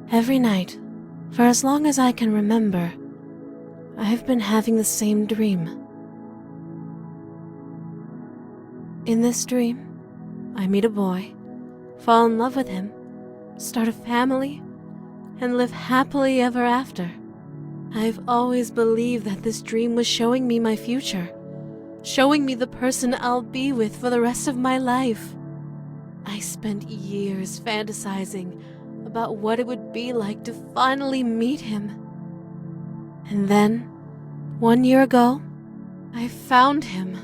Every night, for as long as I can remember, I've been having the same dream. In this dream, I meet a boy, fall in love with him, start a family, and live happily ever after. I've always believed that this dream was showing me my future, showing me the person I'll be with for the rest of my life. I spent years fantasizing about what it would be like to finally meet him. And then, 1 year ago, I found him.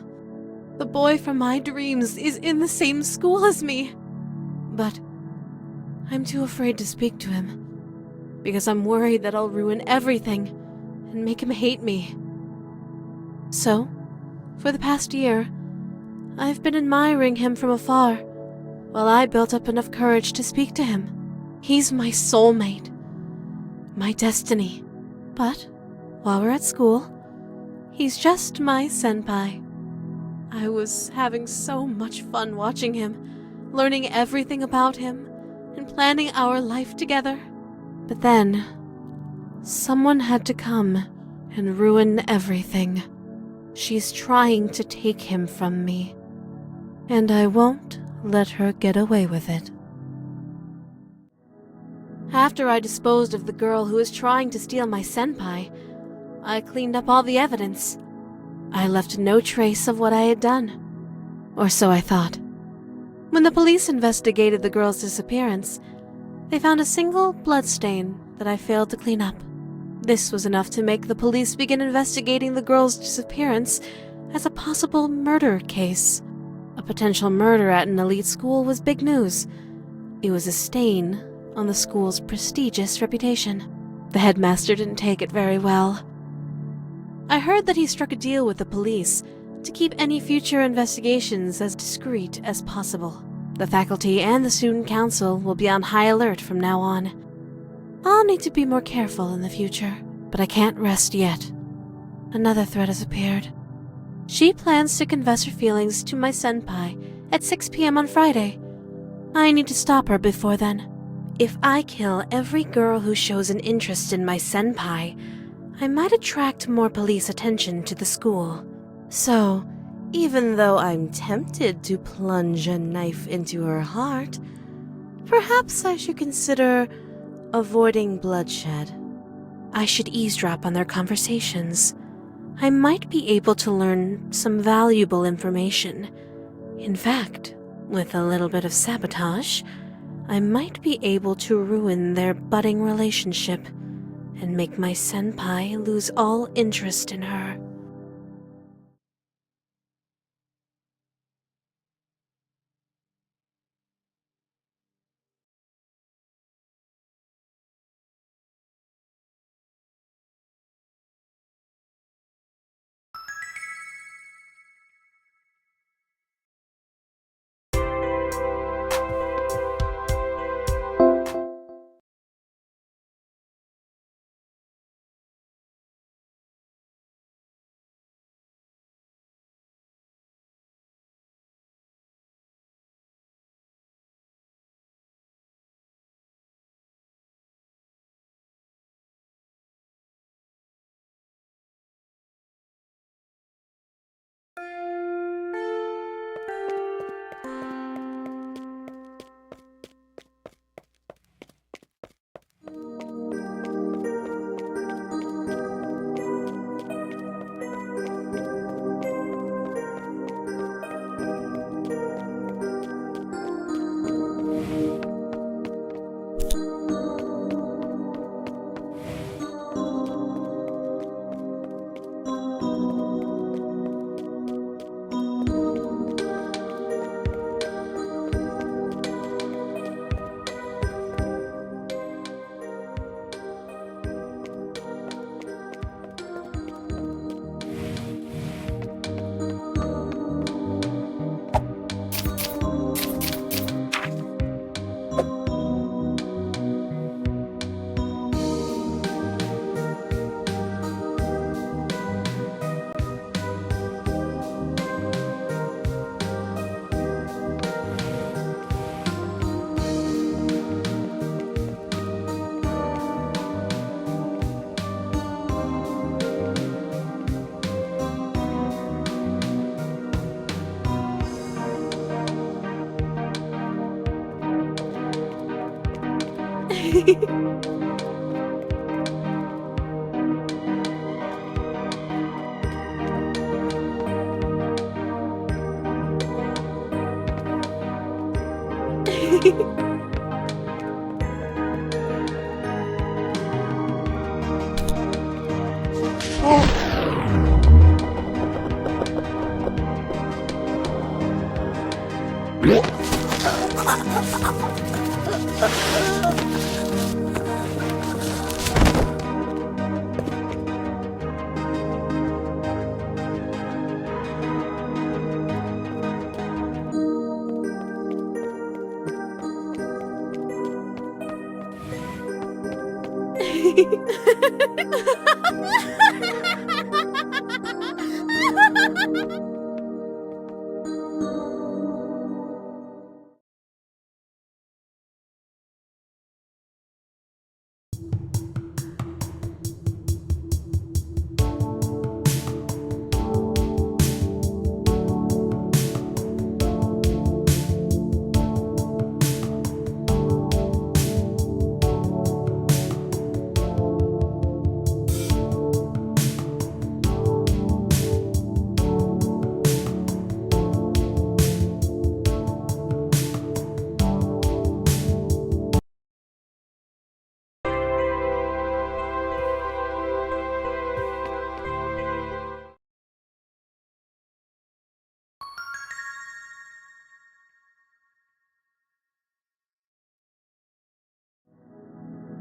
The boy from my dreams is in the same school as me. But I'm too afraid to speak to him, because I'm worried that I'll ruin everything and make him hate me. So, for the past year, I've been admiring him from afar, while I built up enough courage to speak to him. He's my soulmate, my destiny. But while we're at school, he's just my senpai. I was having so much fun watching him, learning everything about him, and planning our life together. But then, someone had to come and ruin everything. She's trying to take him from me, and I won't let her get away with it. After I disposed of the girl who was trying to steal my senpai, I cleaned up all the evidence. I left no trace of what I had done. Or so I thought. When the police investigated the girl's disappearance, they found a single bloodstain that I failed to clean up. This was enough to make the police begin investigating the girl's disappearance as a possible murder case. A potential murder at an elite school was big news. It was a stain on the school's prestigious reputation. The headmaster didn't take it very well. I heard that he struck a deal with the police to keep any future investigations as discreet as possible. The faculty and the student council will be on high alert from now on. I'll need to be more careful in the future, but I can't rest yet. Another threat has appeared. She plans to confess her feelings to my senpai at 6 p.m. on Friday. I need to stop her before then. If I kill every girl who shows an interest in my senpai, I might attract more police attention to the school. So, even though I'm tempted to plunge a knife into her heart, perhaps I should consider avoiding bloodshed. I should eavesdrop on their conversations. I might be able to learn some valuable information. In fact, with a little bit of sabotage, I might be able to ruin their budding relationship and make my senpai lose all interest in her.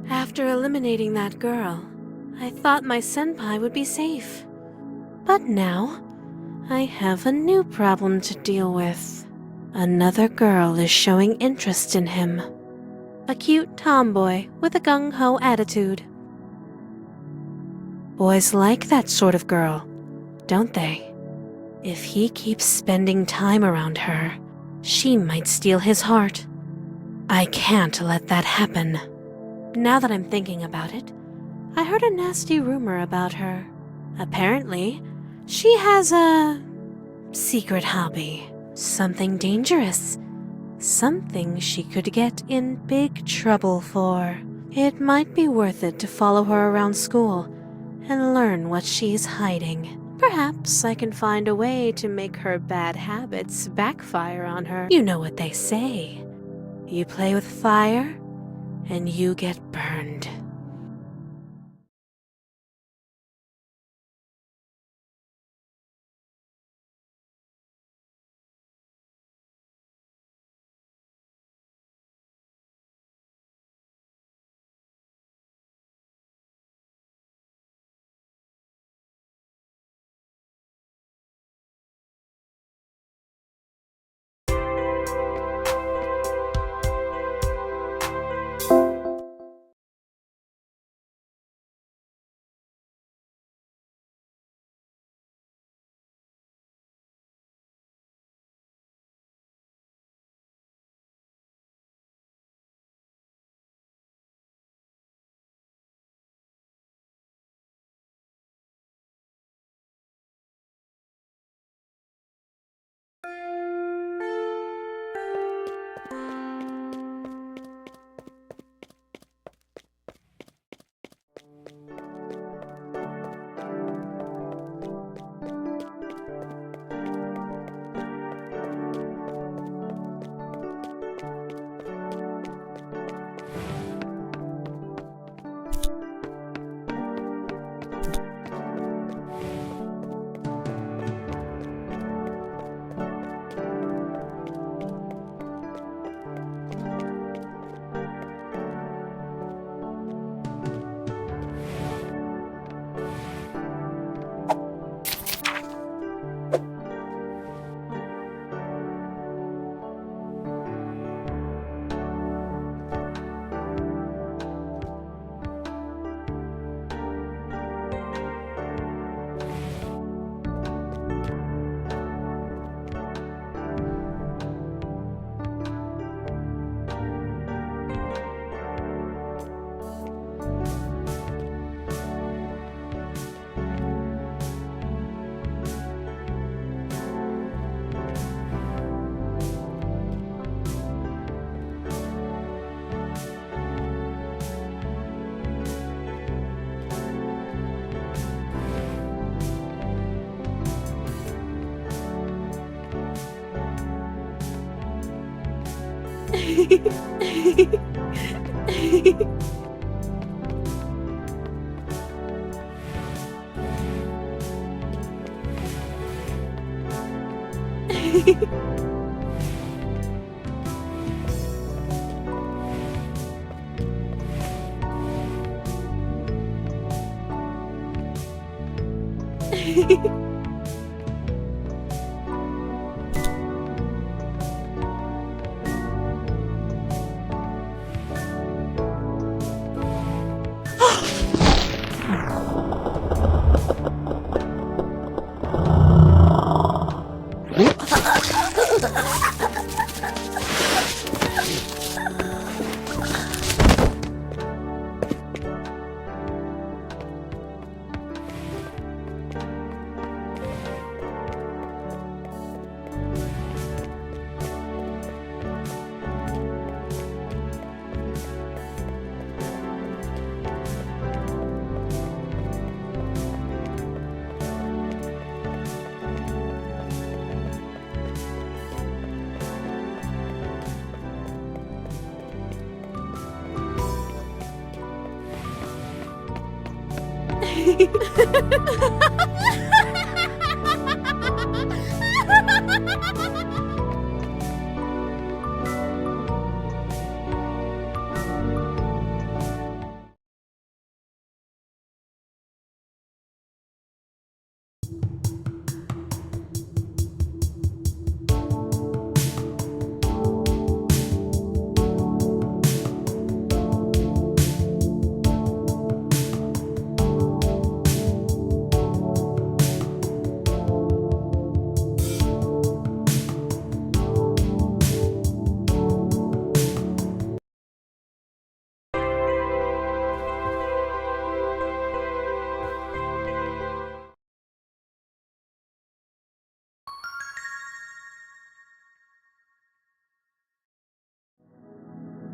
After eliminating that girl, I thought my senpai would be safe. But now, I have a new problem to deal with. Another girl is showing interest in him. A cute tomboy with a gung-ho attitude. Boys like that sort of girl, don't they? If he keeps spending time around her, she might steal his heart. I can't let that happen. Now that I'm thinking about it, I heard a nasty rumor about her. Apparently, she has a secret hobby. Something dangerous. Something she could get in big trouble for. It might be worth it to follow her around school and learn what she's hiding. Perhaps I can find a way to make her bad habits backfire on her. You know what they say. You play with fire, and you get burned.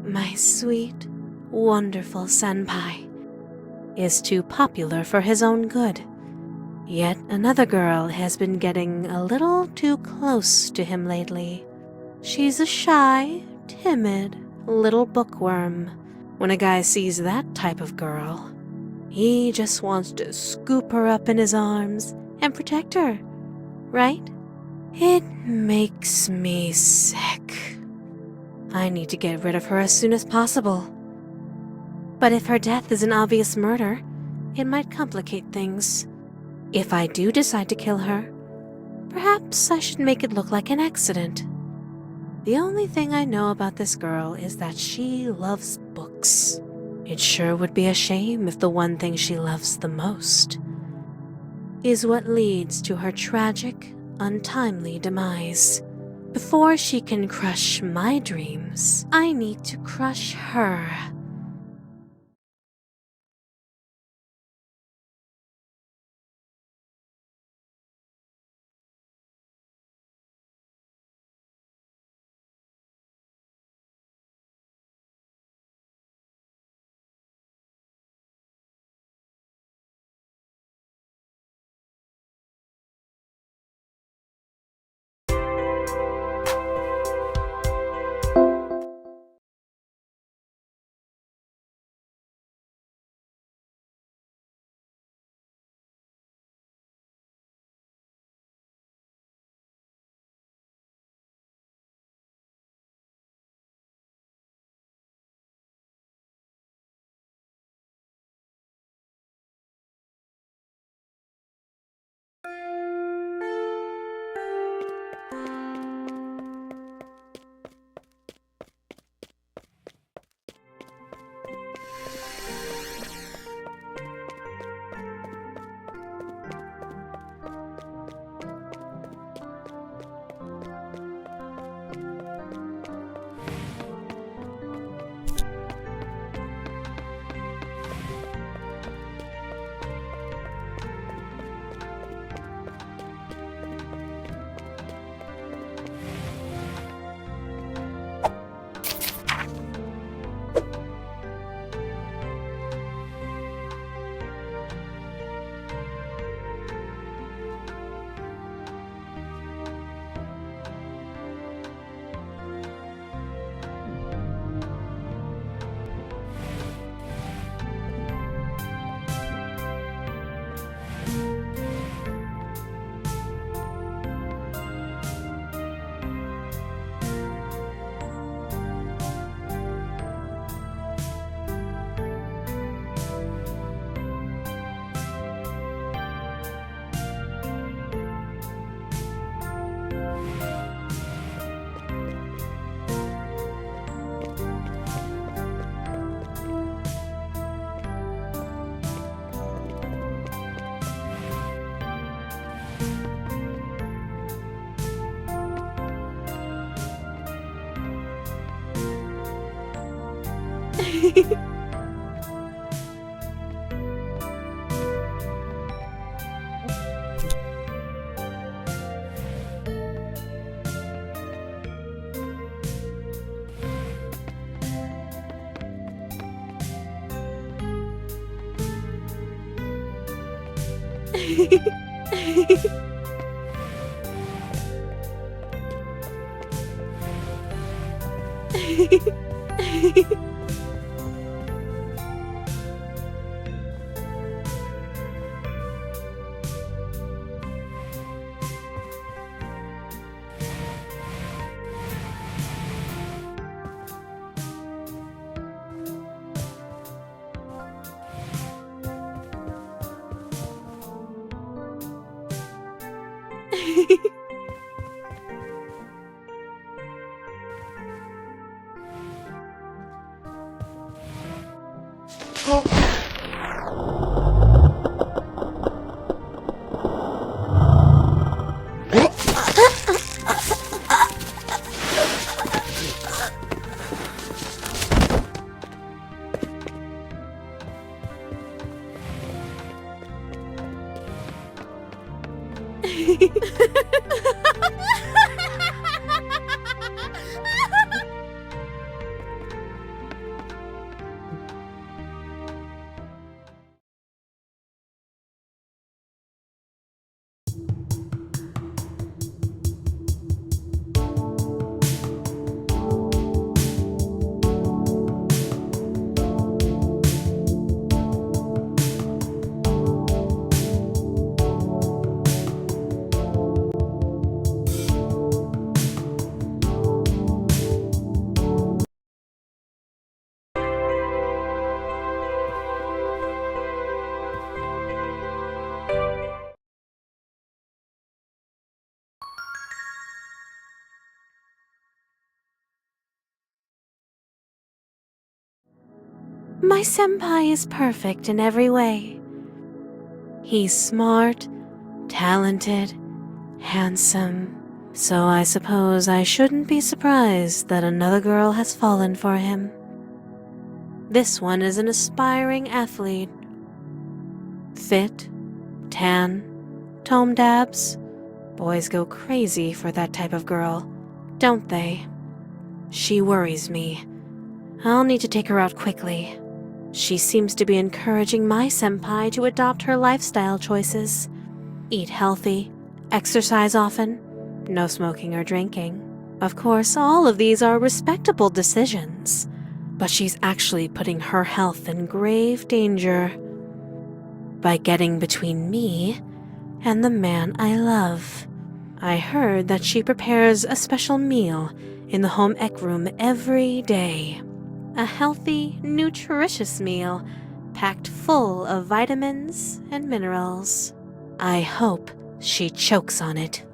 My sweet, wonderful senpai is too popular for his own good. Yet another girl has been getting a little too close to him lately. She's a shy, timid little bookworm. When a guy sees that type of girl, he just wants to scoop her up in his arms and protect her, right? It makes me sick. I need to get rid of her as soon as possible. But if her death is an obvious murder, it might complicate things. If I do decide to kill her, perhaps I should make it look like an accident. The only thing I know about this girl is that she loves books. It sure would be a shame if the one thing she loves the most is what leads to her tragic, untimely demise. Before she can crush my dreams, I need to crush her. My senpai is perfect in every way. He's smart, talented, handsome, so I suppose I shouldn't be surprised that another girl has fallen for him. This one is an aspiring athlete. Fit, tan, tome dabs. Boys go crazy for that type of girl, don't they? She worries me. I'll need to take her out quickly. She seems to be encouraging my senpai to adopt her lifestyle choices. Eat healthy, exercise often, no smoking or drinking. Of course, all of these are respectable decisions, but she's actually putting her health in grave danger by getting between me and the man I love. I heard that she prepares a special meal in the home ec room every day. A healthy, nutritious meal packed full of vitamins and minerals. I hope she chokes on it.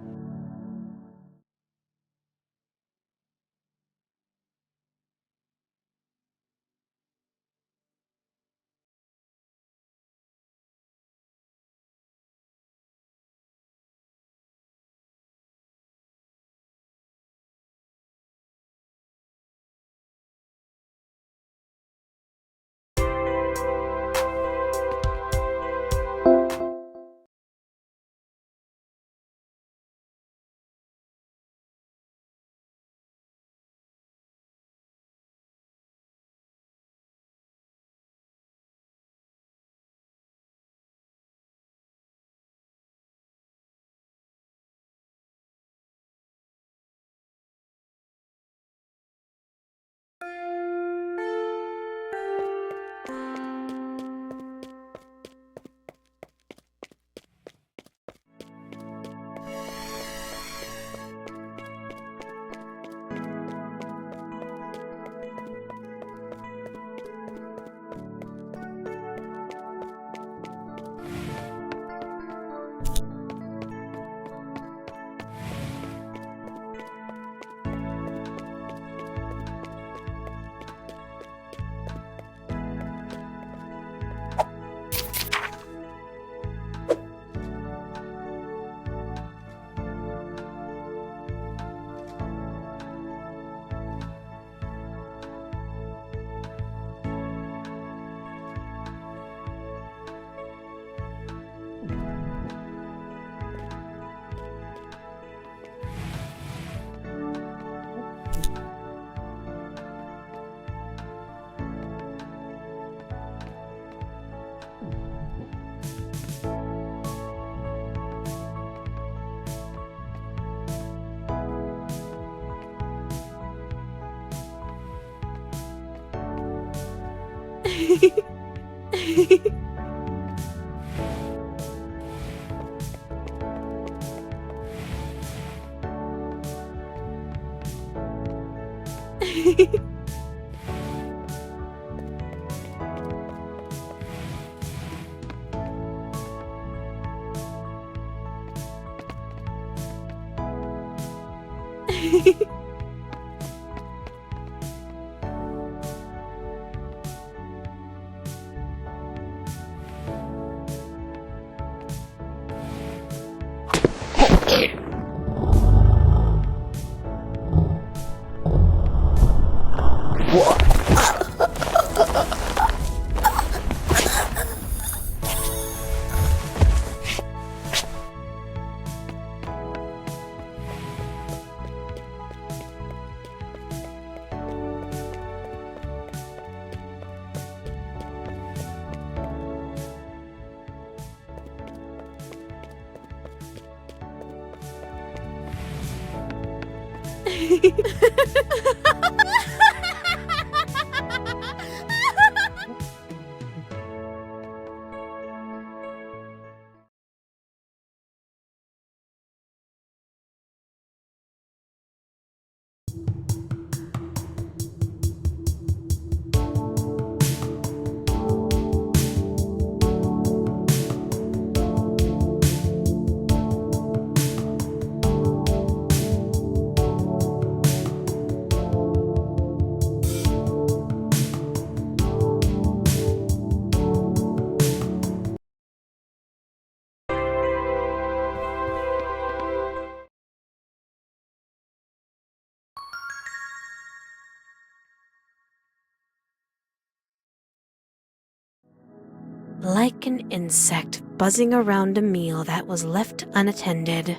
Like an insect buzzing around a meal that was left unattended,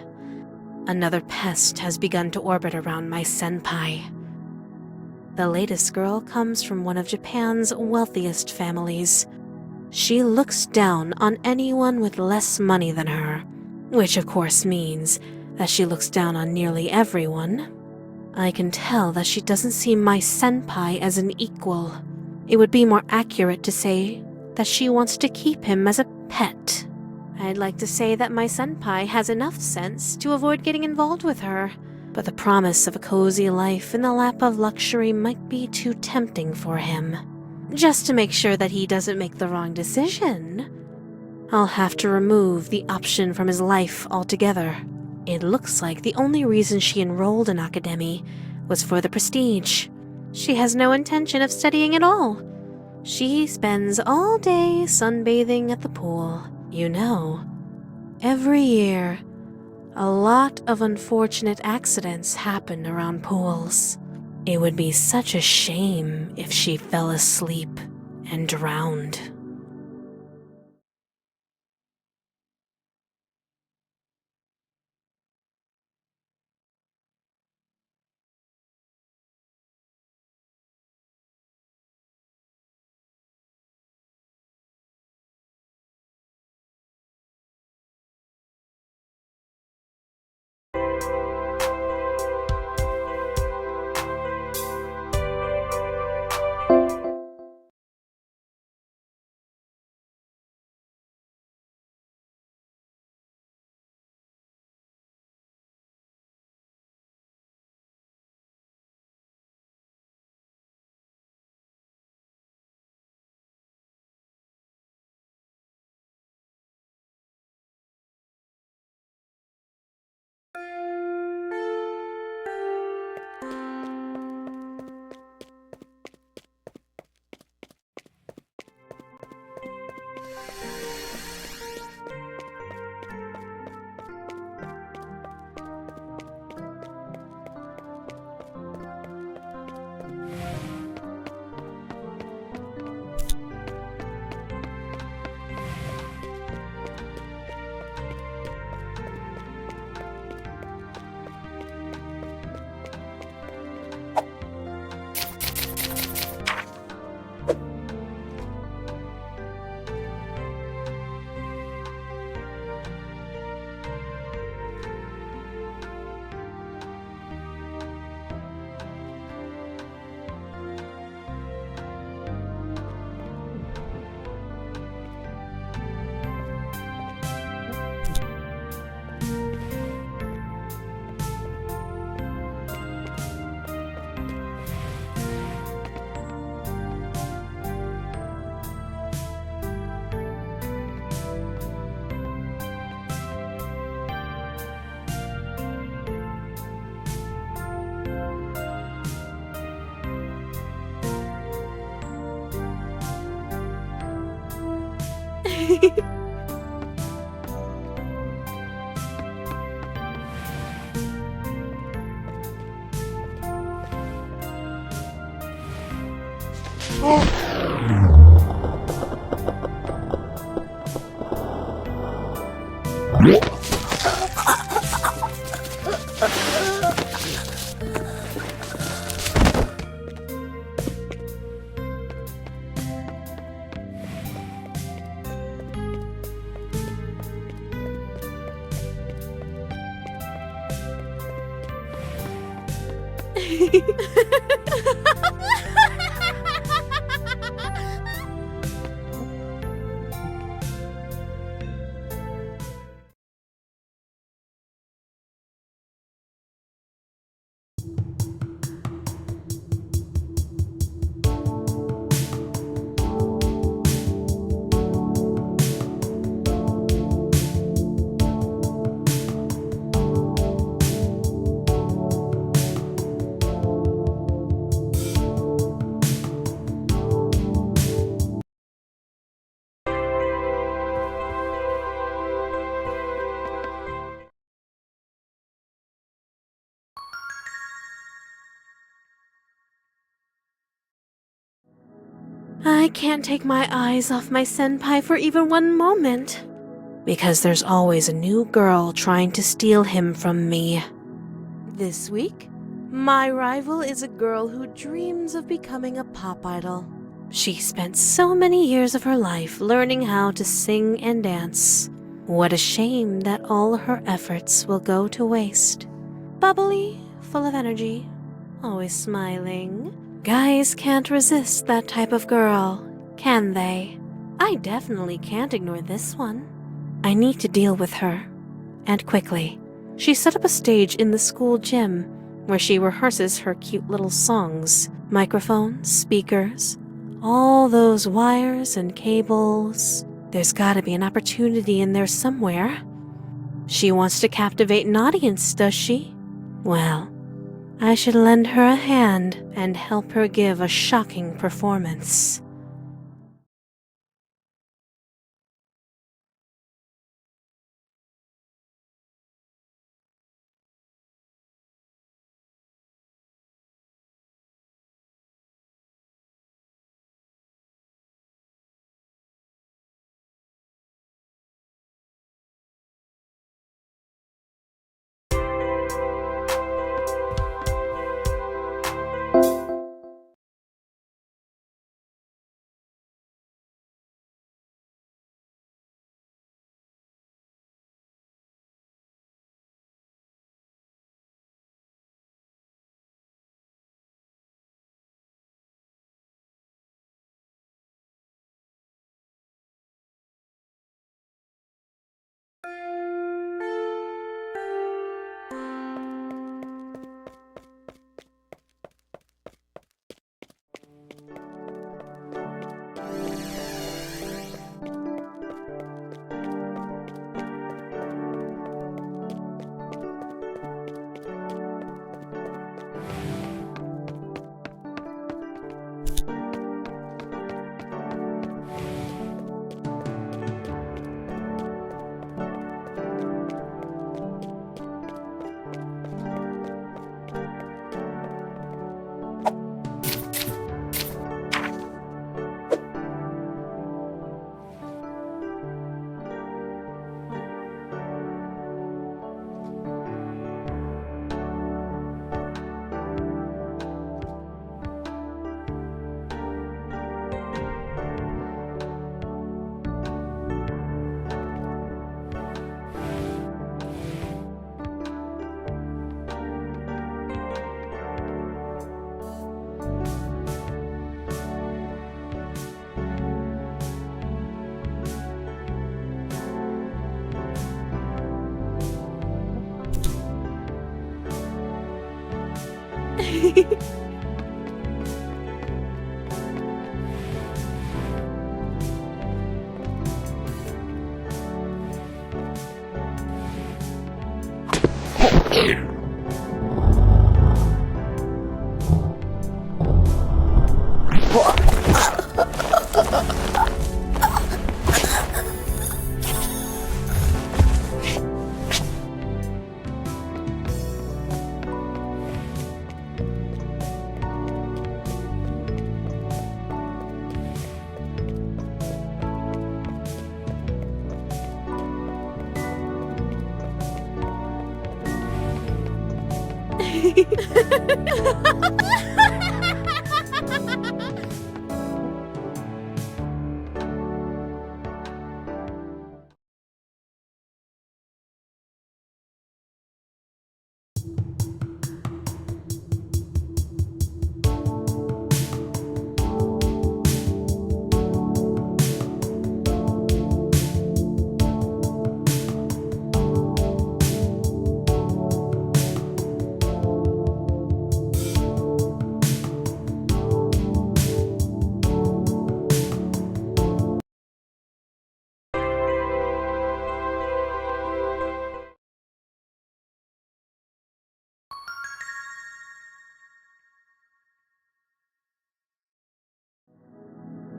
another pest has begun to orbit around my senpai. The latest girl comes from one of Japan's wealthiest families. She looks down on anyone with less money than her, which of course means that she looks down on nearly everyone. I can tell that she doesn't see my senpai as an equal. It would be more accurate to say that she wants to keep him as a pet. I'd like to say that my senpai has enough sense to avoid getting involved with her, but the promise of a cozy life in the lap of luxury might be too tempting for him. Just to make sure that he doesn't make the wrong decision, I'll have to remove the option from his life altogether. It looks like the only reason she enrolled in academy was for the prestige. She has no intention of studying at all. She spends all day sunbathing at the pool. You know, every year, a lot of unfortunate accidents happen around pools. It would be such a shame if she fell asleep and drowned. I can't take my eyes off my senpai for even one moment, because there's always a new girl trying to steal him from me. This week, my rival is a girl who dreams of becoming a pop idol. She spent so many years of her life learning how to sing and dance. What a shame that all her efforts will go to waste. Bubbly, full of energy, always smiling. Guys can't resist that type of girl, can they? I definitely can't ignore this one. I need to deal with her, and quickly. She set up a stage in the school gym where she rehearses her cute little songs. Microphones, speakers, all those wires and cables. There's gotta be an opportunity in there somewhere. She wants to captivate an audience, does she? Well, I should lend her a hand and help her give a shocking performance.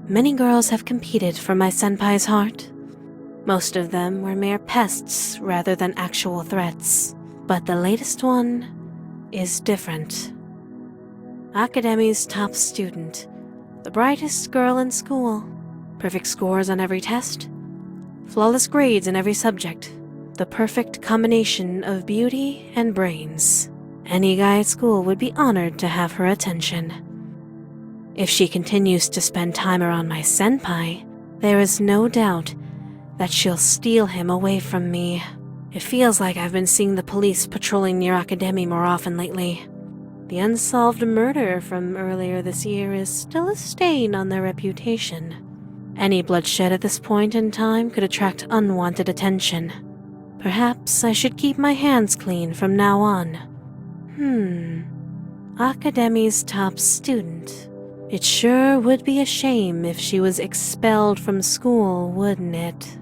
Many girls have competed for my senpai's heart. Most of them were mere pests rather than actual threats. But the latest one is different. Academy's top student, the brightest girl in school, perfect scores on every test, flawless grades in every subject, the perfect combination of beauty and brains. Any guy at school would be honored to have her attention. If she continues to spend time around my senpai, there is no doubt that she'll steal him away from me. It feels like I've been seeing the police patrolling near Academy more often lately. The unsolved murder from earlier this year is still a stain on their reputation. Any bloodshed at this point in time could attract unwanted attention. Perhaps I should keep my hands clean from now on. Academy's top student. It sure would be a shame if she was expelled from school, wouldn't it?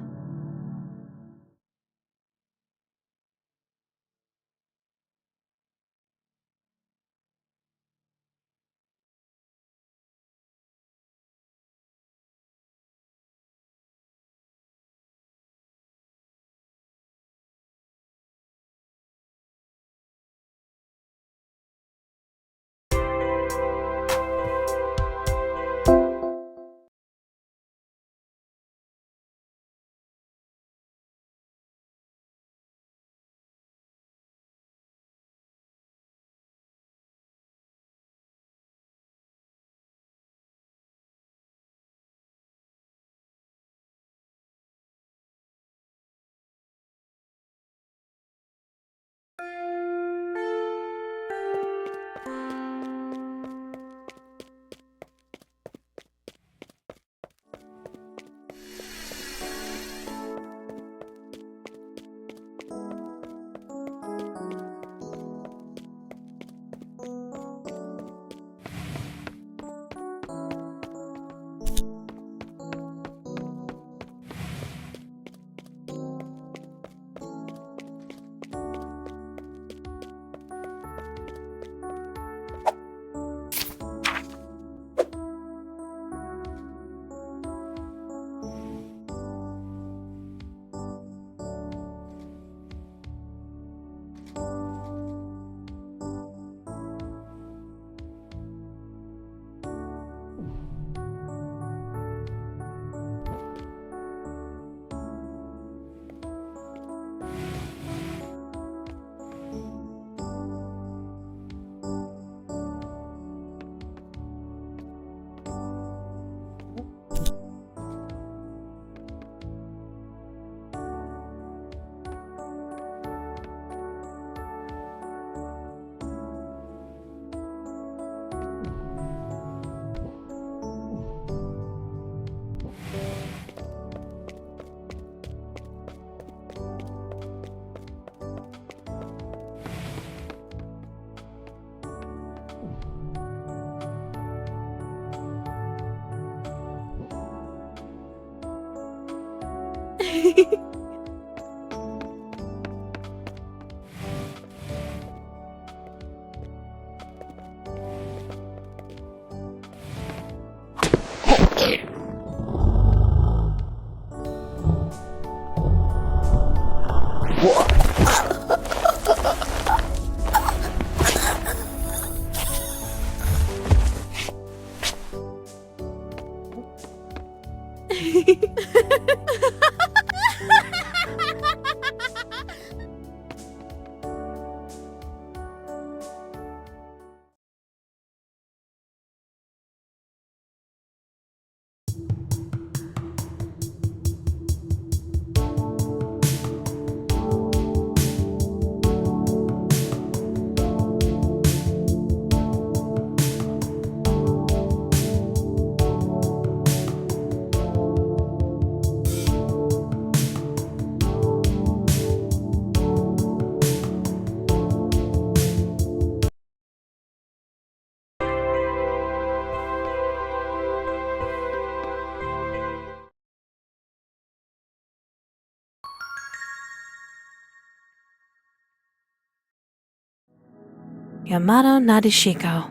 Yamato Nadeshiko.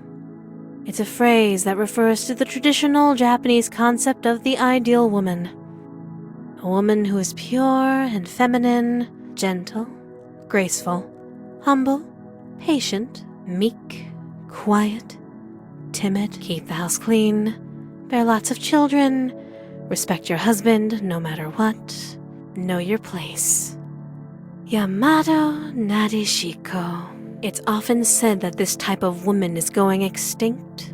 It's a phrase that refers to the traditional Japanese concept of the ideal woman. A woman who is pure and feminine, gentle, graceful, humble, patient, meek, quiet, timid, keep the house clean, bear lots of children, respect your husband no matter what, know your place. Yamato Nadeshiko. It's often said that this type of woman is going extinct,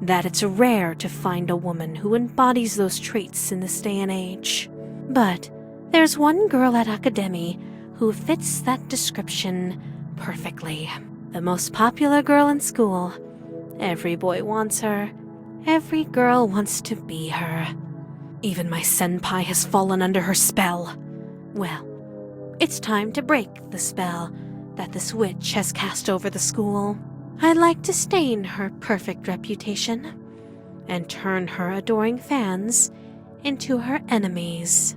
that it's rare to find a woman who embodies those traits in this day and age. But there's one girl at Academy who fits that description perfectly. The most popular girl in school. Every boy wants her. Every girl wants to be her. Even my senpai has fallen under her spell. Well, it's time to break the spell that this witch has cast over the school. I'd like to stain her perfect reputation and turn her adoring fans into her enemies.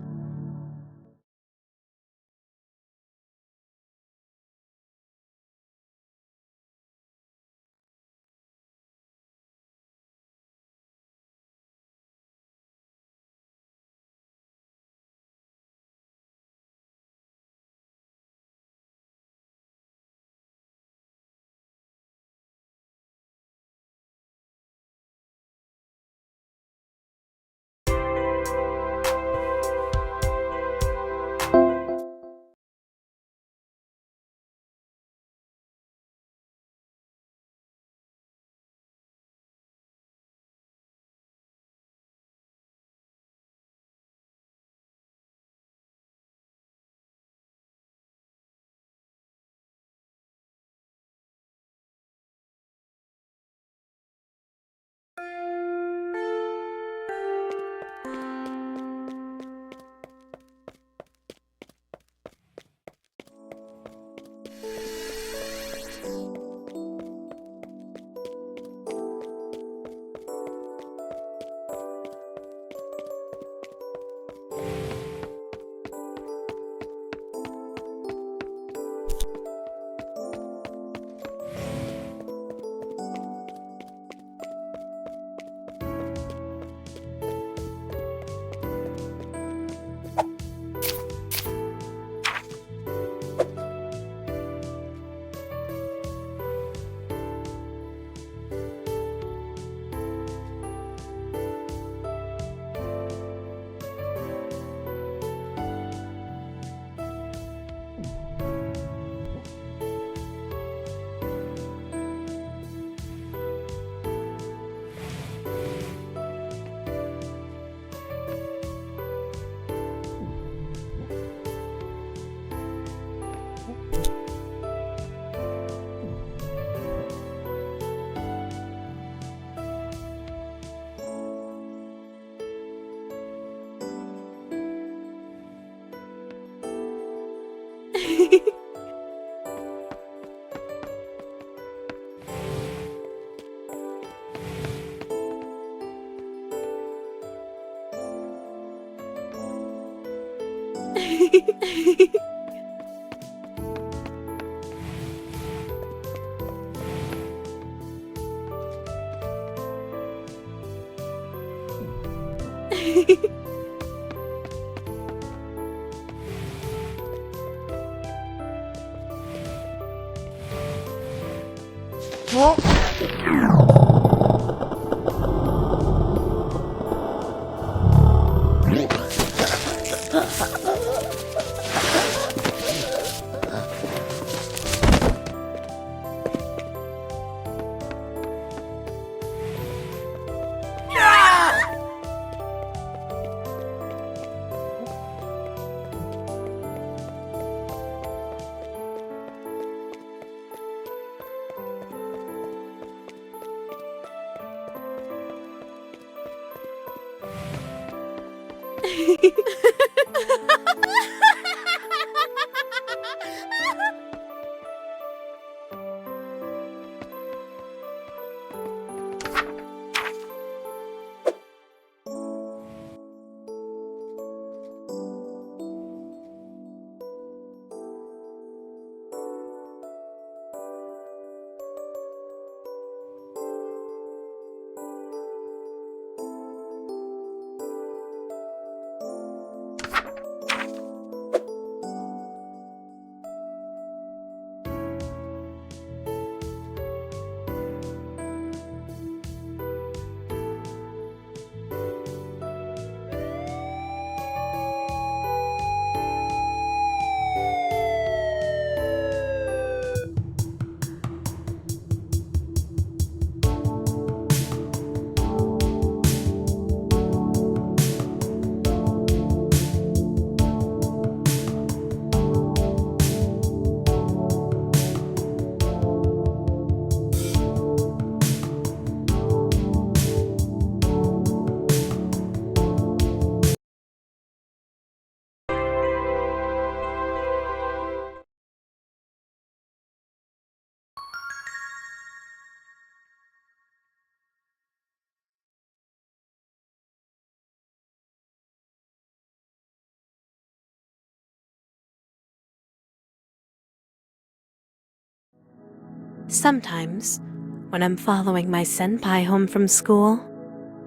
Sometimes, when I'm following my senpai home from school,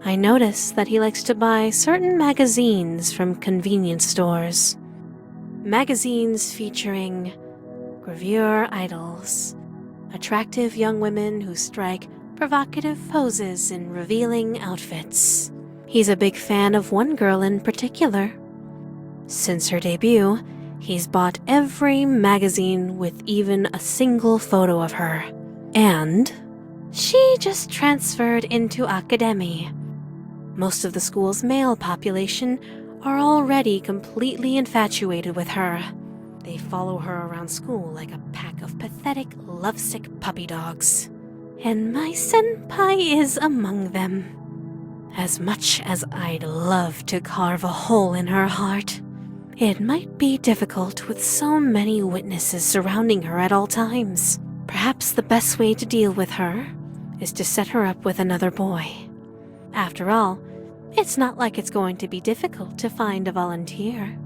I notice that he likes to buy certain magazines from convenience stores. Magazines featuring gravure idols, attractive young women who strike provocative poses in revealing outfits. He's a big fan of one girl in particular. Since her debut, he's bought every magazine with even a single photo of her. And she just transferred into academy. Most of the school's male population are already completely infatuated with her. They follow her around school like a pack of pathetic, lovesick puppy dogs. And my senpai is among them. As much as I'd love to carve a hole in her heart, it might be difficult with so many witnesses surrounding her at all times. Perhaps the best way to deal with her is to set her up with another boy. After all, it's not like it's going to be difficult to find a volunteer.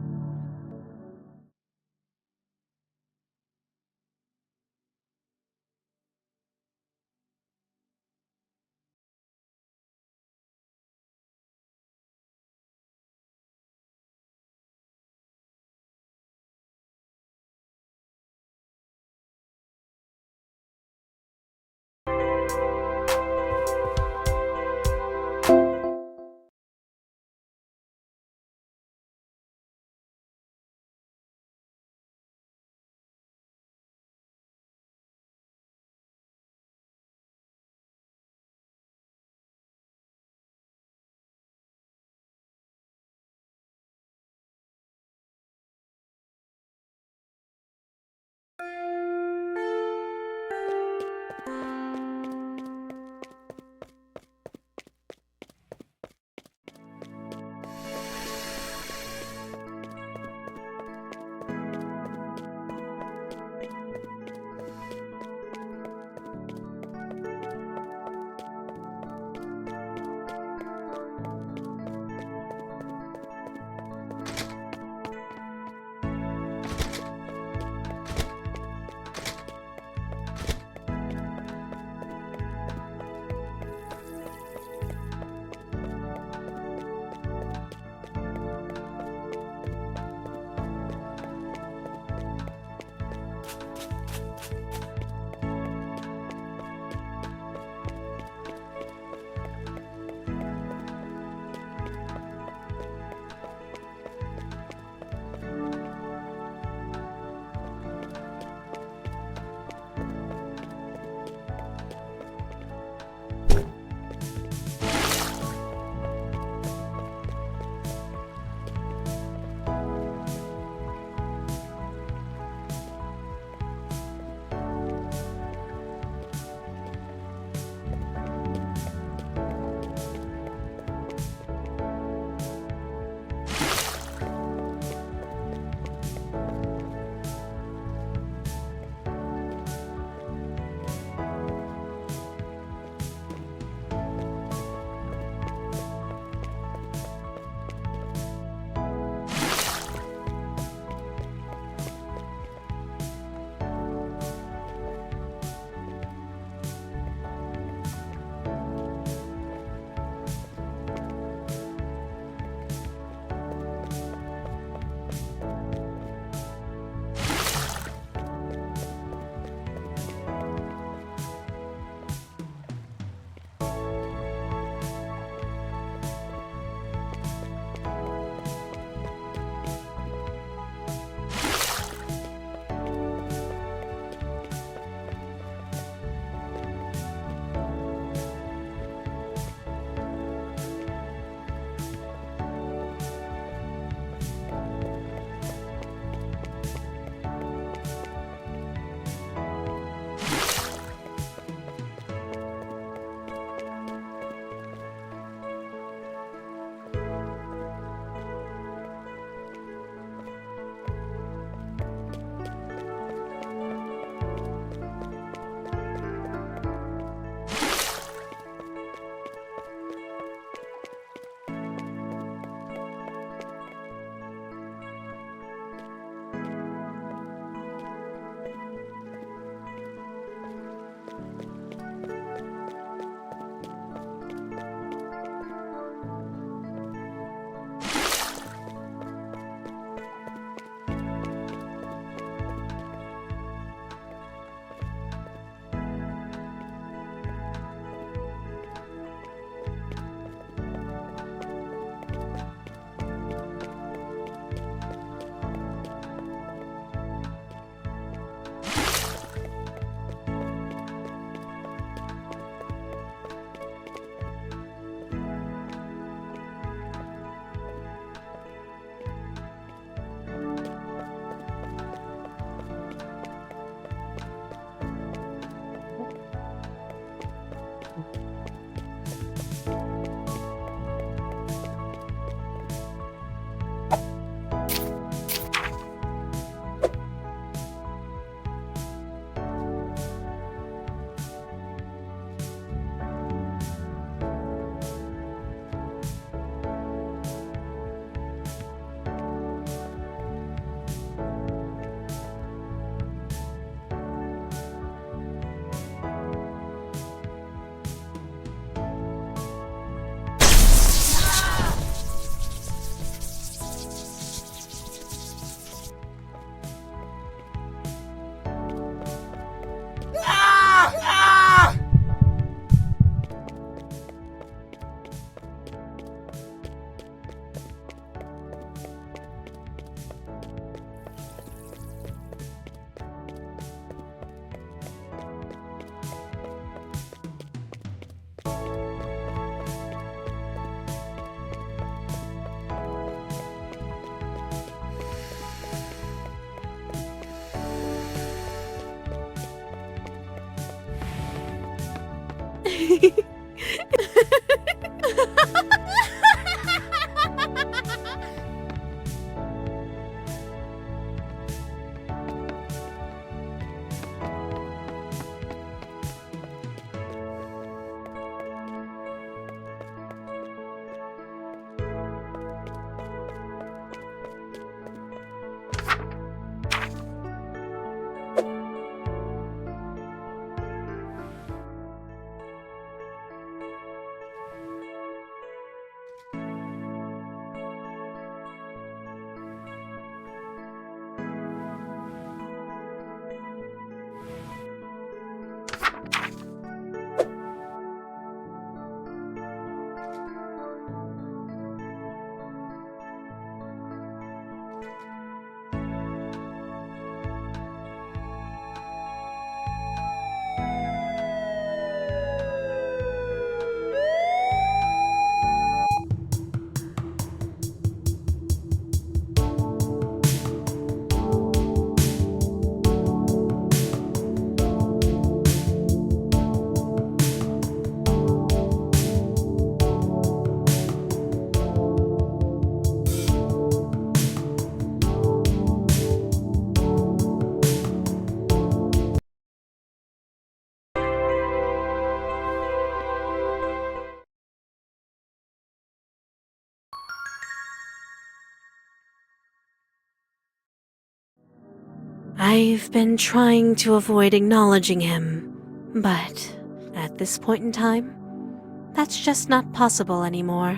I've been trying to avoid acknowledging him, but at this point in time, that's just not possible anymore.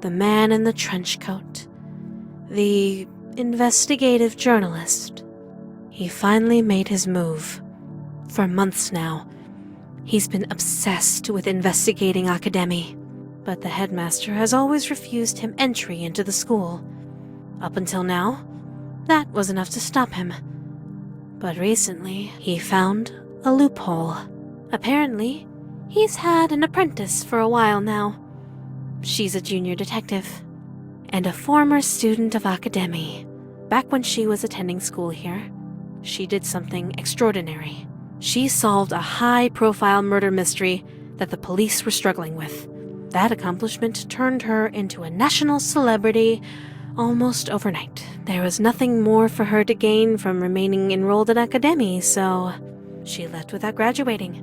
The man in the trench coat, the investigative journalist, he finally made his move. For months now, he's been obsessed with investigating Academy, but the headmaster has always refused him entry into the school. Up until now, that was enough to stop him. But recently, he found a loophole. Apparently, he's had an apprentice for a while now. She's a junior detective, and a former student of Academy. Back when she was attending school here, she did something extraordinary. She solved a high-profile murder mystery that the police were struggling with. That accomplishment turned her into a national celebrity almost overnight. There was nothing more for her to gain from remaining enrolled in Academy, so she left without graduating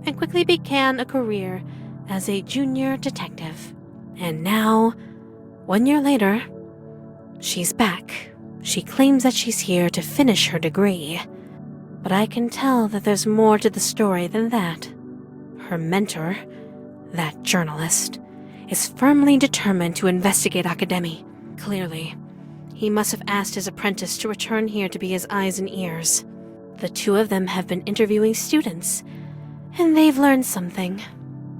and quickly began a career as a junior detective. And now, 1 year later, she's back. She claims that she's here to finish her degree, but I can tell that there's more to the story than that. Her mentor, that journalist, is firmly determined to investigate Academy. Clearly, he must have asked his apprentice to return here to be his eyes and ears. The two of them have been interviewing students, and they've learned something.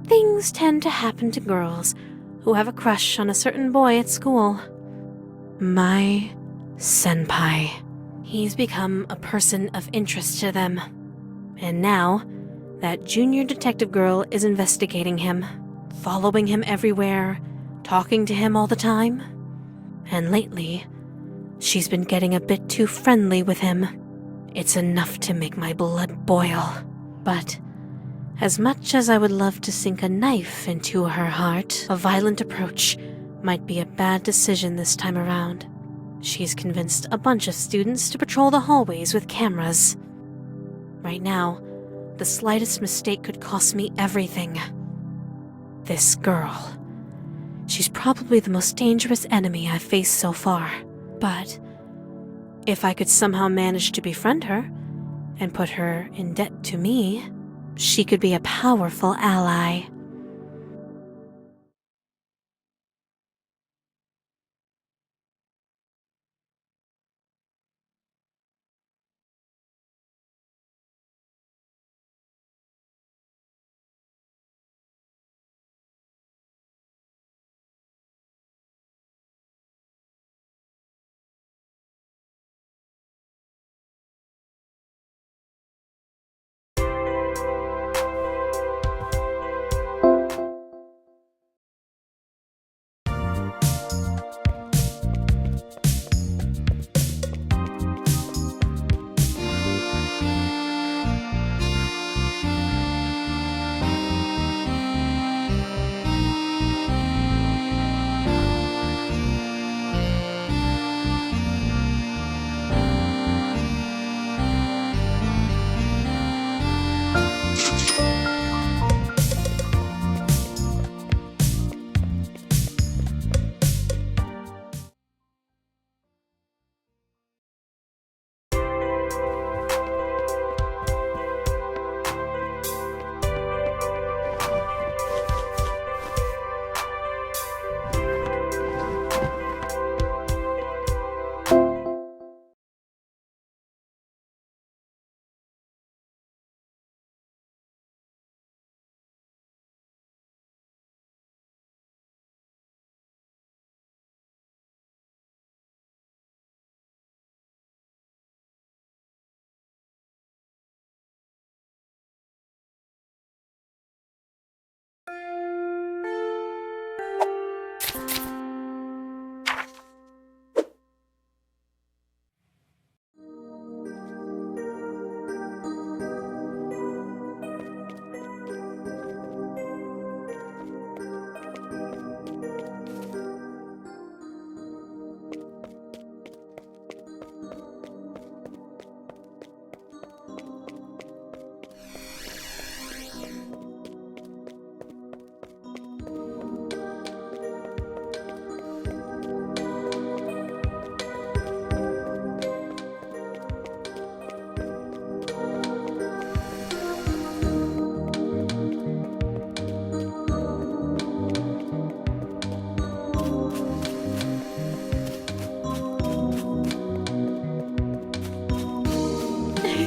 Things tend to happen to girls who have a crush on a certain boy at school. My senpai. He's become a person of interest to them. And now, that junior detective girl is investigating him, following him everywhere, talking to him all the time. And lately, she's been getting a bit too friendly with him. It's enough to make my blood boil. But as much as I would love to sink a knife into her heart, a violent approach might be a bad decision this time around. She's convinced a bunch of students to patrol the hallways with cameras. Right now, the slightest mistake could cost me everything. This girl. She's probably the most dangerous enemy I've faced so far. But if I could somehow manage to befriend her and put her in debt to me, she could be a powerful ally.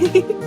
Can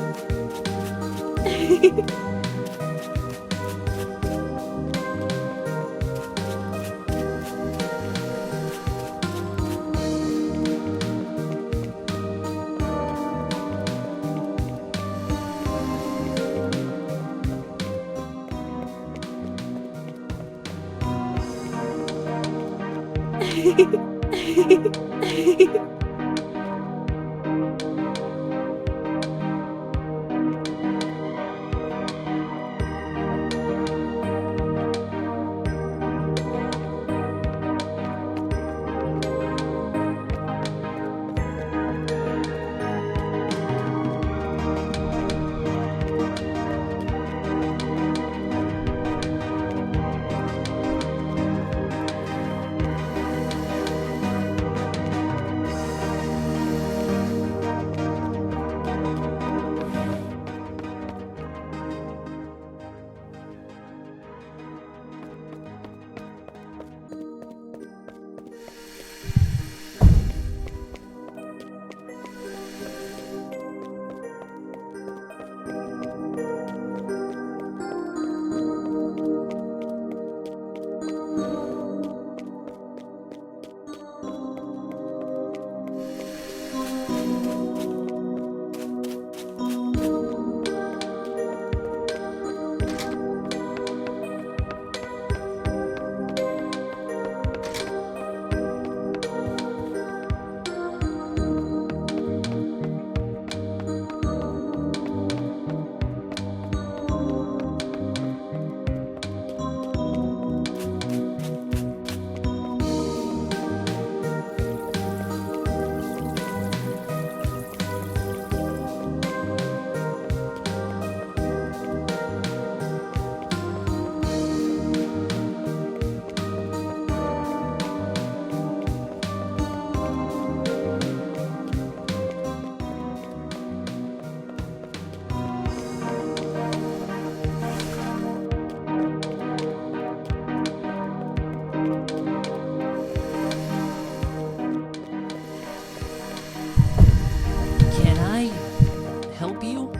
I help you?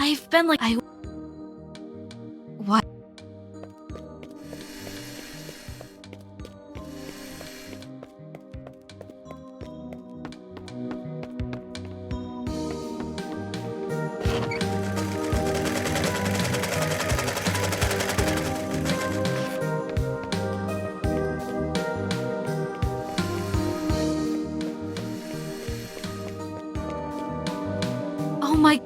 I've been like, What? Oh my...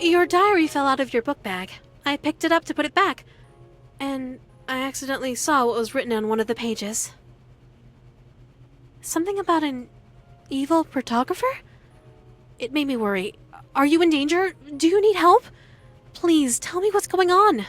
Your diary fell out of your book bag. I picked it up to put it back, and I accidentally saw what was written on one of the pages. Something about an evil photographer? It made me worry. Are you in danger? Do you need help? Please, tell me what's going on.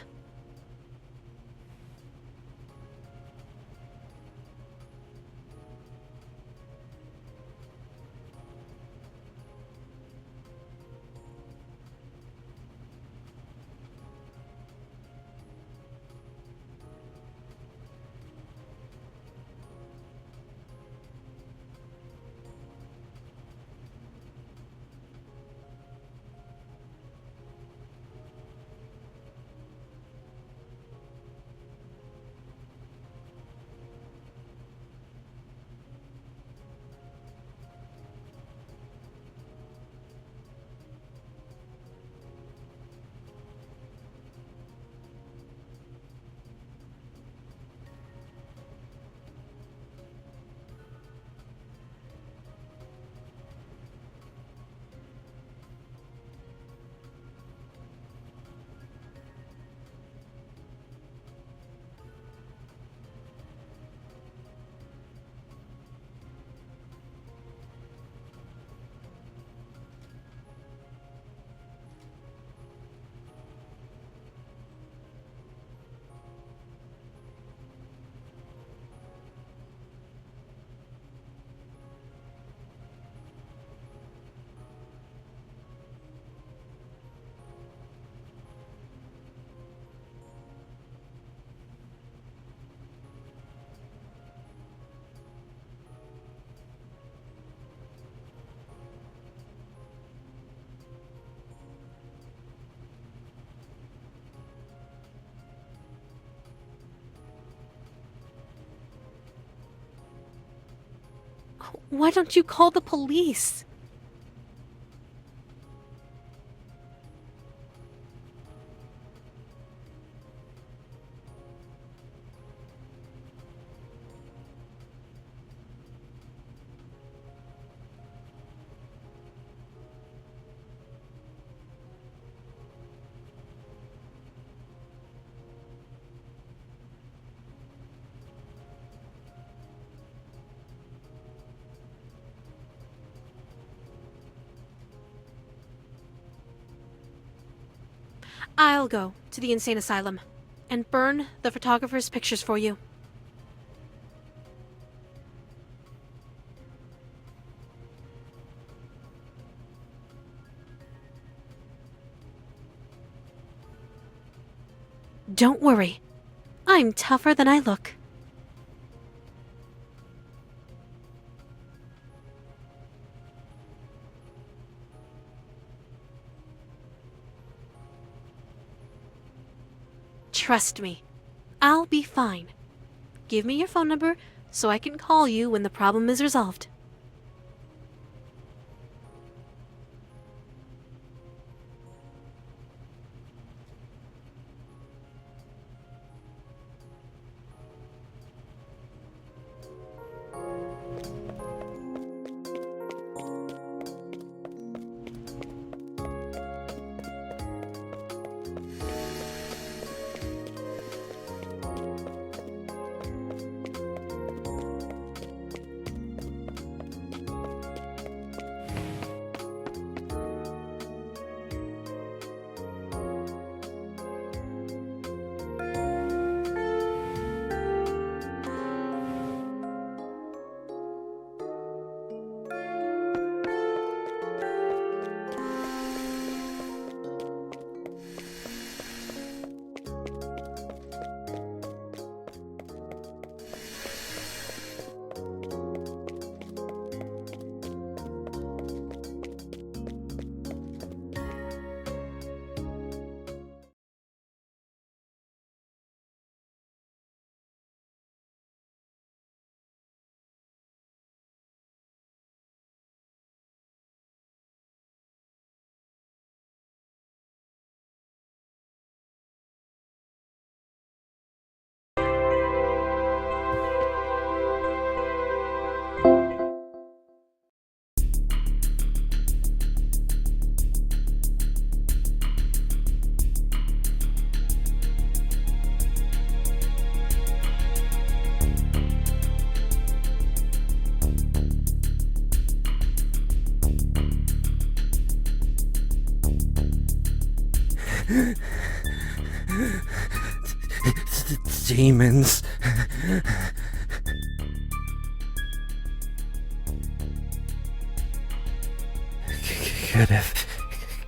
Why don't you call the police? I'll go to the insane asylum and burn the photographer's pictures for you. Don't worry. I'm tougher than I look. Trust me, I'll be fine. Give me your phone number so I can call you when the problem is resolved. Demons.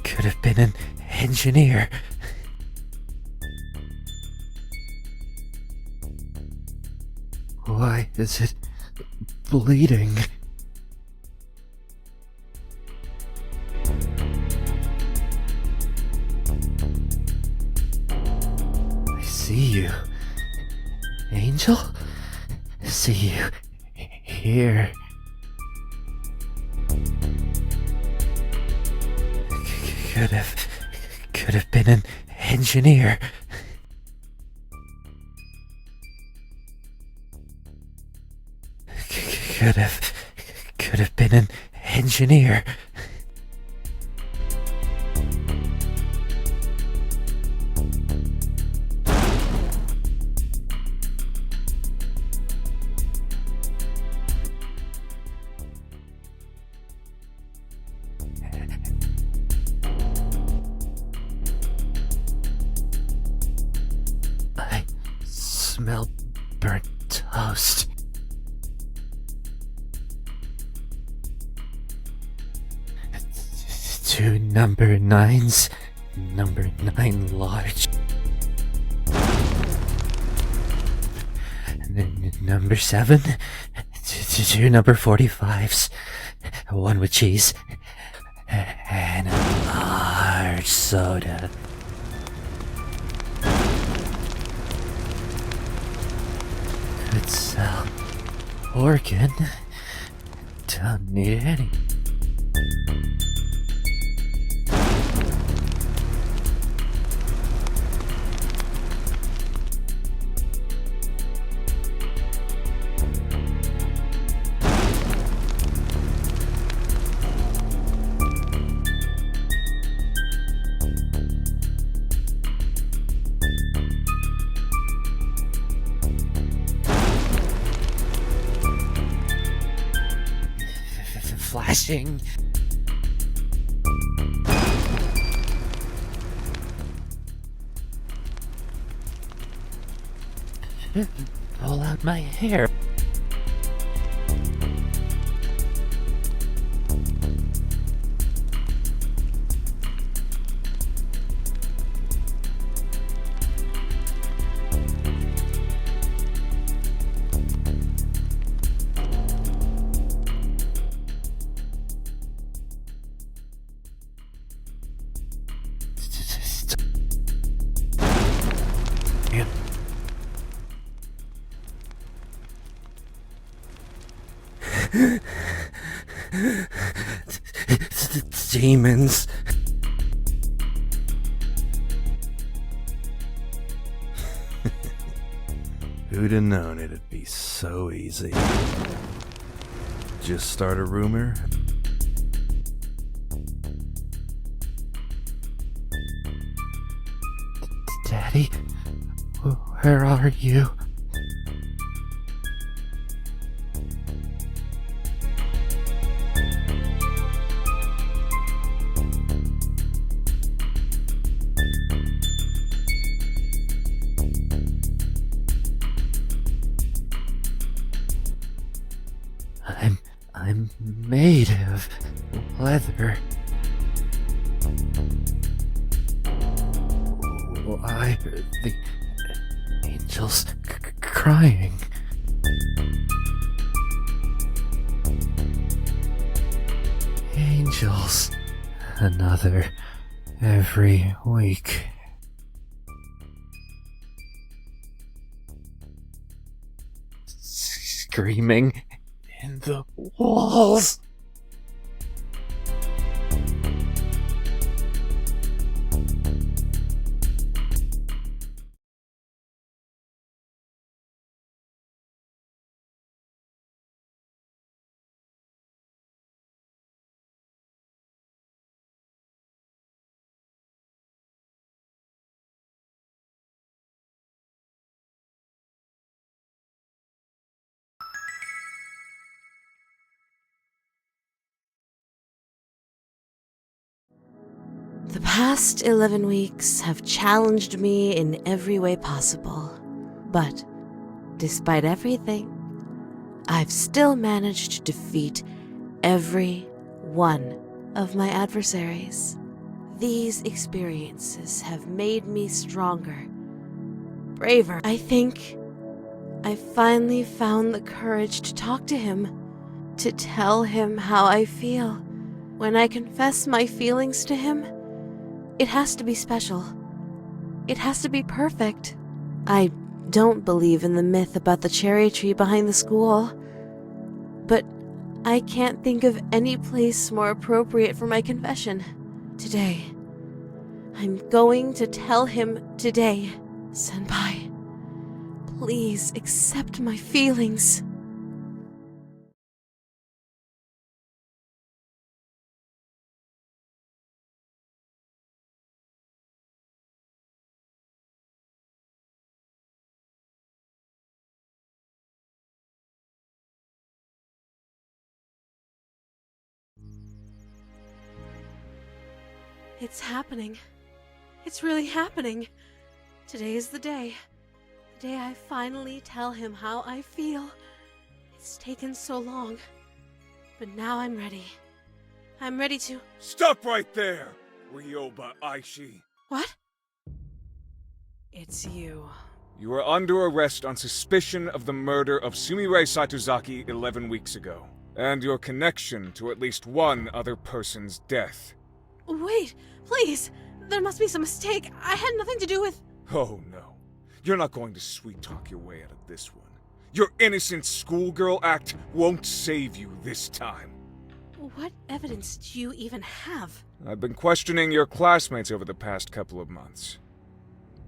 Could have been an engineer. Why is it bleeding? I see you. Angel? See you here. Could have been an engineer. Could have been an engineer. I smell burnt toast. Two number 9s, number 9 large. And then number 7, two number 45s, one with cheese, and a large soda. Could sell organ. Don't need any. Flashing. Pull out my hair. Demons. Who'd have known it'd be so easy? Just start a rumor? Daddy, where are you? I'm made of leather. Why are the angels crying? Angels. Another every week. Screaming in the walls. The past 11 weeks have challenged me in every way possible. But, despite everything, I've still managed to defeat every one of my adversaries. These experiences have made me stronger, braver. I think I finally found the courage to talk to him, to tell him how I feel. When I confess my feelings to him, it has to be special. It has to be perfect. I don't believe in the myth about the cherry tree behind the school, but I can't think of any place more appropriate for my confession. Today. I'm going to tell him today. Senpai, please accept my feelings. It's happening. It's really happening. Today is the day. The day I finally tell him how I feel. It's taken so long. But now I'm ready. I'm ready to... Stop right there, Ryoba Aishi. What? It's you. You are under arrest on suspicion of the murder of Sumire Saitozaki 11 weeks ago, and your connection to at least one other person's death. Wait, please. There must be some mistake. I had nothing to do with... Oh no. You're not going to sweet-talk your way out of this one. Your innocent schoolgirl act won't save you this time. What evidence do you even have? I've been questioning your classmates over the past couple of months.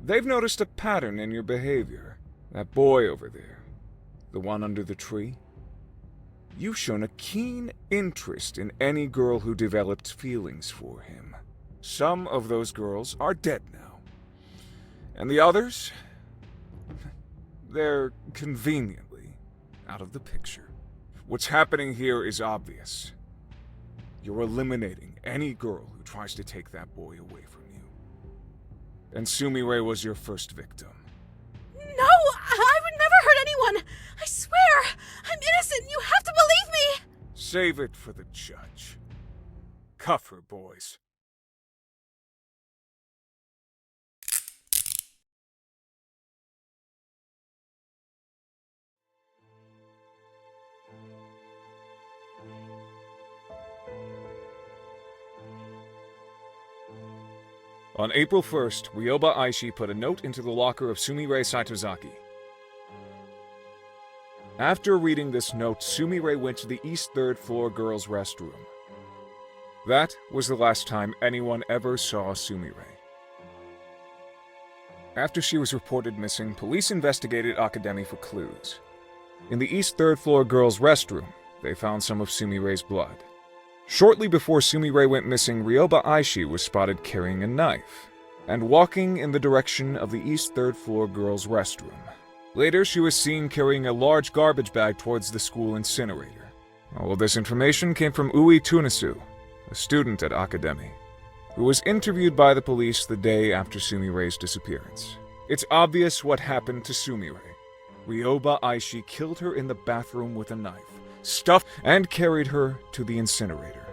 They've noticed a pattern in your behavior. That boy over there, the one under the tree. You've shown a keen interest in any girl who developed feelings for him. Some of those girls are dead now. And the others? They're conveniently out of the picture. What's happening here is obvious. You're eliminating any girl who tries to take that boy away from you. And Sumire was your first victim. No! I would never hurt anyone! I swear! I'm innocent! You have to believe me! Save it for the judge. Cuff her, boys. On April 1st, Ryoba Aishi put a note into the locker of Sumire Saitozaki. After reading this note, Sumire went to the East 3rd floor girls' restroom. That was the last time anyone ever saw Sumire. After she was reported missing, police investigated Akademi for clues. In the East 3rd floor girls' restroom, they found some of Sumire's blood. Shortly before Sumire went missing, Ryoba Aishi was spotted carrying a knife and walking in the direction of the East 3rd floor girls' restroom. Later, she was seen carrying a large garbage bag towards the school incinerator. All of this information came from Ui Tunisu, a student at Akademi, who was interviewed by the police the day after Sumire's disappearance. It's obvious what happened to Sumire. Ryoba Aishi killed her in the bathroom with a knife, stuffed and carried her to the incinerator,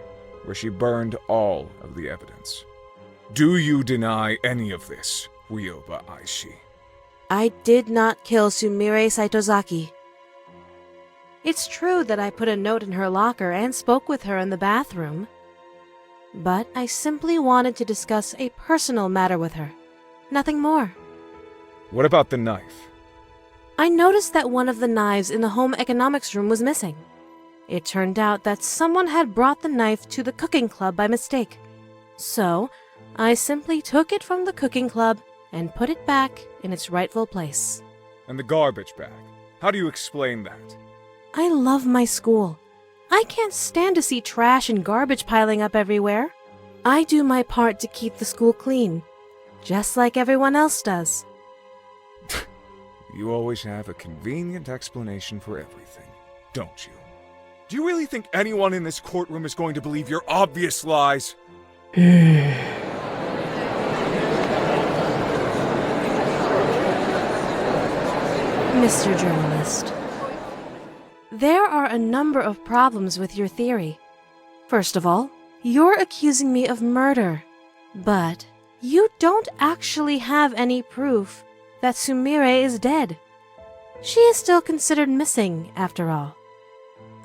where she burned all of the evidence. Do you deny any of this, Ryoba Aishi? I did not kill Sumire Saitozaki. It's true that I put a note in her locker and spoke with her in the bathroom, but I simply wanted to discuss a personal matter with her. Nothing more. What about the knife? I noticed that one of the knives in the home economics room was missing. It turned out that someone had brought the knife to the cooking club by mistake. So, I simply took it from the cooking club and put it back in its rightful place. And the garbage bag? How do you explain that? I love my school. I can't stand to see trash and garbage piling up everywhere. I do my part to keep the school clean, just like everyone else does. You always have a convenient explanation for everything, don't you? Do you really think anyone in this courtroom is going to believe your obvious lies? Mr. Journalist, there are a number of problems with your theory. First of all, you're accusing me of murder, but you don't actually have any proof that Sumire is dead. She is still considered missing, after all.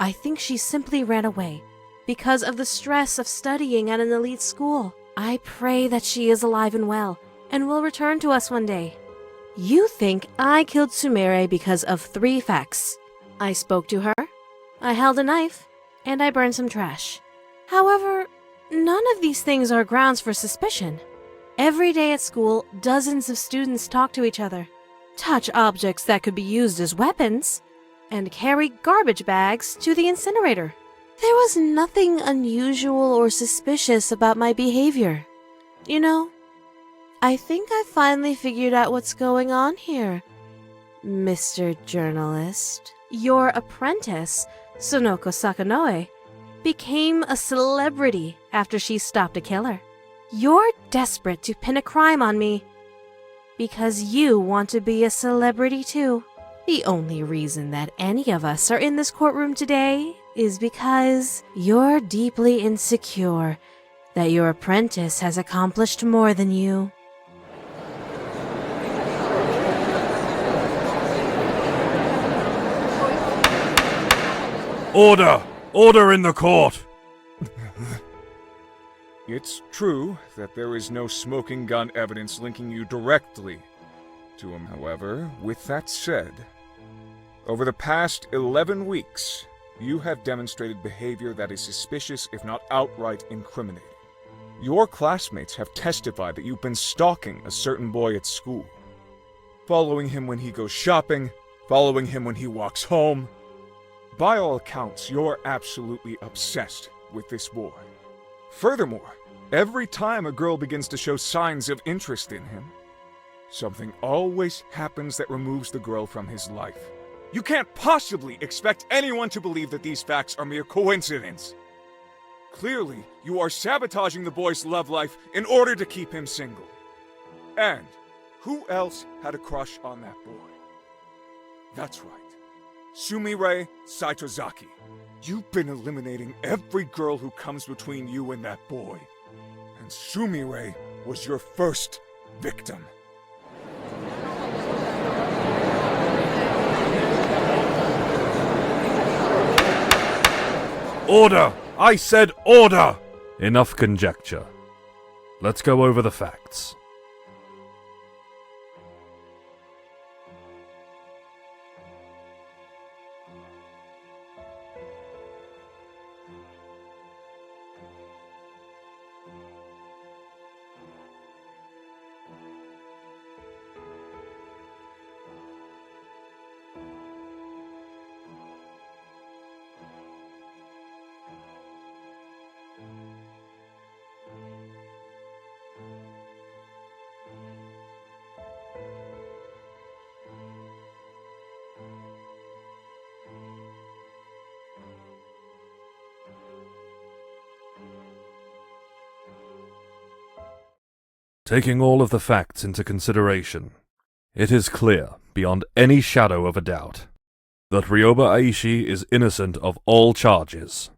I think she simply ran away because of the stress of studying at an elite school. I pray that she is alive and well and will return to us one day. You think I killed Sumire because of 3 facts. I spoke to her, I held a knife, and I burned some trash. However, none of these things are grounds for suspicion. Every day at school, dozens of students talk to each other, touch objects that could be used as weapons, and carry garbage bags to the incinerator. There was nothing unusual or suspicious about my behavior. You know, I think I finally figured out what's going on here, Mr. Journalist. Your apprentice, Sonoko Sakanoe, became a celebrity after she stopped a killer. You're desperate to pin a crime on me because you want to be a celebrity too. The only reason that any of us are in this courtroom today is because you're deeply insecure that your apprentice has accomplished more than you. Order! Order in the court! It's true that there is no smoking gun evidence linking you directly to him. However, with that said, over the past 11 weeks, you have demonstrated behavior that is suspicious, if not outright incriminating. Your classmates have testified that you've been stalking a certain boy at school, following him when he goes shopping, following him when he walks home. By all accounts, you're absolutely obsessed with this boy. Furthermore, every time a girl begins to show signs of interest in him, something always happens that removes the girl from his life. You can't possibly expect anyone to believe that these facts are mere coincidence. Clearly, you are sabotaging the boy's love life in order to keep him single. And who else had a crush on that boy? That's right. Sumire Saitozaki. You've been eliminating every girl who comes between you and that boy. And Sumire was your first victim. Order! I said order! Enough conjecture. Let's go over the facts. Taking all of the facts into consideration, it is clear, beyond any shadow of a doubt, that Ryoba Aishi is innocent of all charges.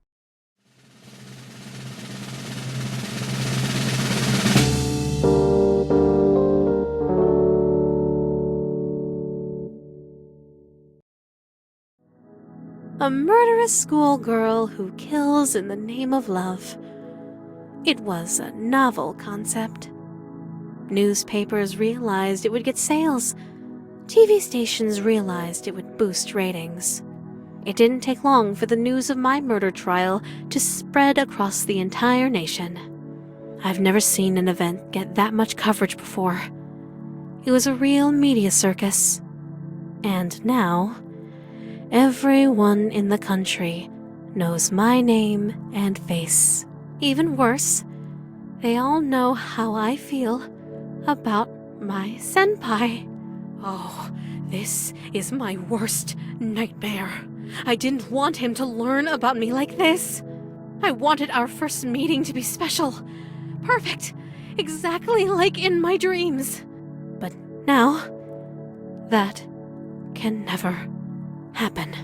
A murderous schoolgirl who kills in the name of love. It was a novel concept. Newspapers realized it would get sales. TV stations realized it would boost ratings. It didn't take long for the news of my murder trial to spread across the entire nation. I've never seen an event get that much coverage before. It was a real media circus. And now, everyone in the country knows my name and face. Even worse, they all know how I feel about my senpai. Oh, this is my worst nightmare. I didn't want him to learn about me like this. I wanted our first meeting to be special. Perfect. Exactly like in my dreams. But now, that can never happen.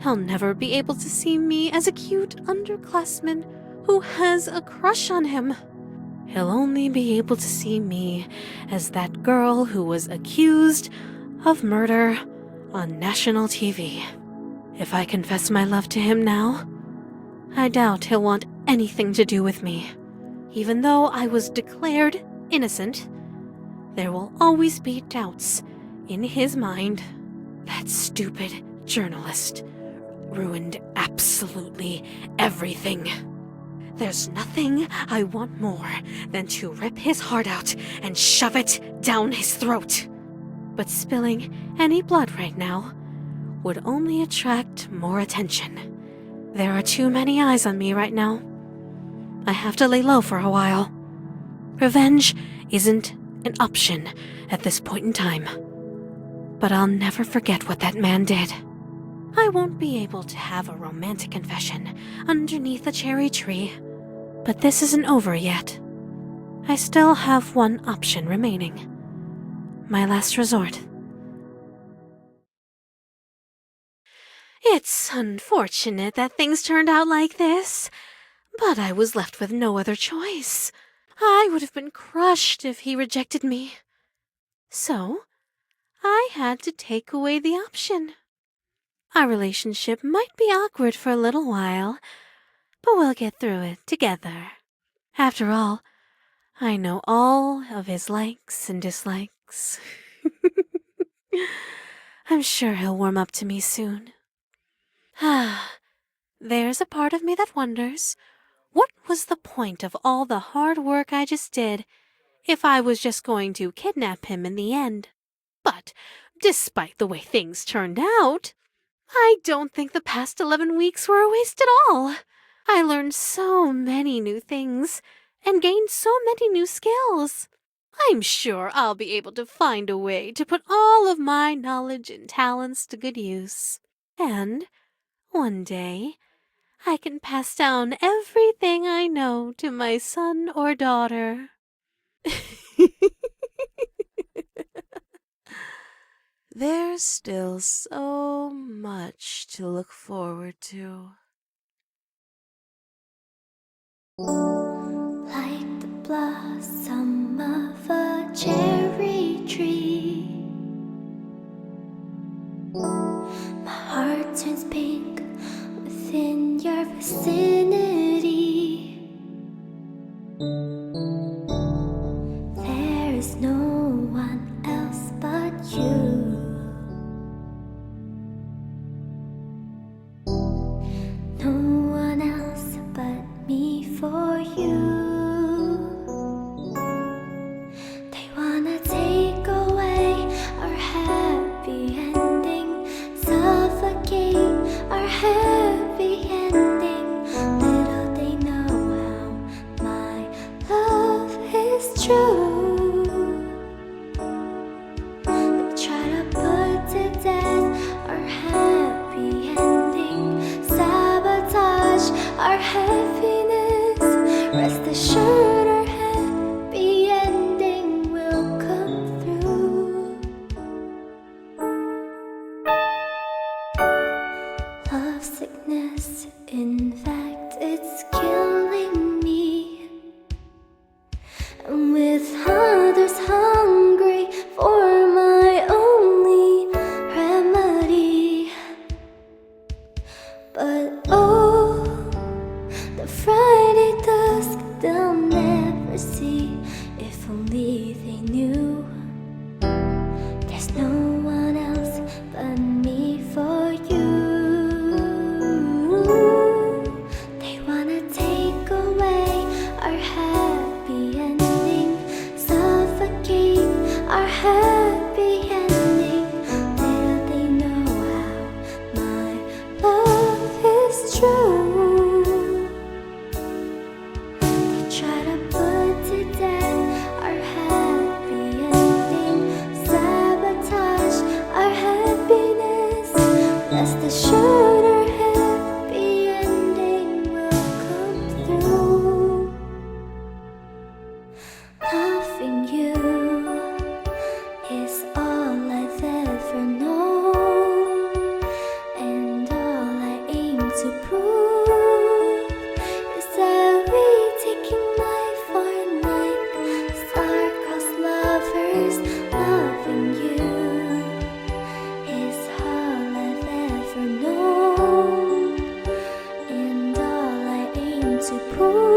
He'll never be able to see me as a cute underclassman who has a crush on him. He'll only be able to see me as that girl who was accused of murder on national TV. If I confess my love to him now, I doubt he'll want anything to do with me. Even though I was declared innocent, there will always be doubts in his mind. That stupid journalist ruined absolutely everything. There's nothing I want more than to rip his heart out and shove it down his throat. But spilling any blood right now would only attract more attention. There are too many eyes on me right now. I have to lay low for a while. Revenge isn't an option at this point in time. But I'll never forget what that man did. I won't be able to have a romantic confession underneath a cherry tree. But this isn't over yet. I still have one option remaining. My last resort. It's unfortunate that things turned out like this, but I was left with no other choice. I would have been crushed if he rejected me. So, I had to take away the option. Our relationship might be awkward for a little while, but we'll get through it together. After all, I know all of his likes and dislikes. I'm sure he'll warm up to me soon. There's a part of me that wonders, what was the point of all the hard work I just did if I was just going to kidnap him in the end? But despite the way things turned out, I don't think the past 11 weeks were a waste at all. I learned so many new things and gained so many new skills. I'm sure I'll be able to find a way to put all of my knowledge and talents to good use. And one day, I can pass down everything I know to my son or daughter. There's still so much to look forward to. Like the blossom of a cherry tree, my heart turns pink within your vicinity. There is no one else but you. No one else but me for you. They wanna take away our happy ending, suffocate our happy ending. Little they know how my love is true. They try to put to death our happy ending, sabotage our happiness. Rest assured our happy ending will come through. Love sickness, in fact, it's killing me. And with others hungry for my only remedy. But oh, the Friday dusk they'll never see. If only they knew there's no one else but me for you. They wanna take away our happy ending, suffocate our happy ending. Little they know how my love is true. They try to put to death our happy ending, to pull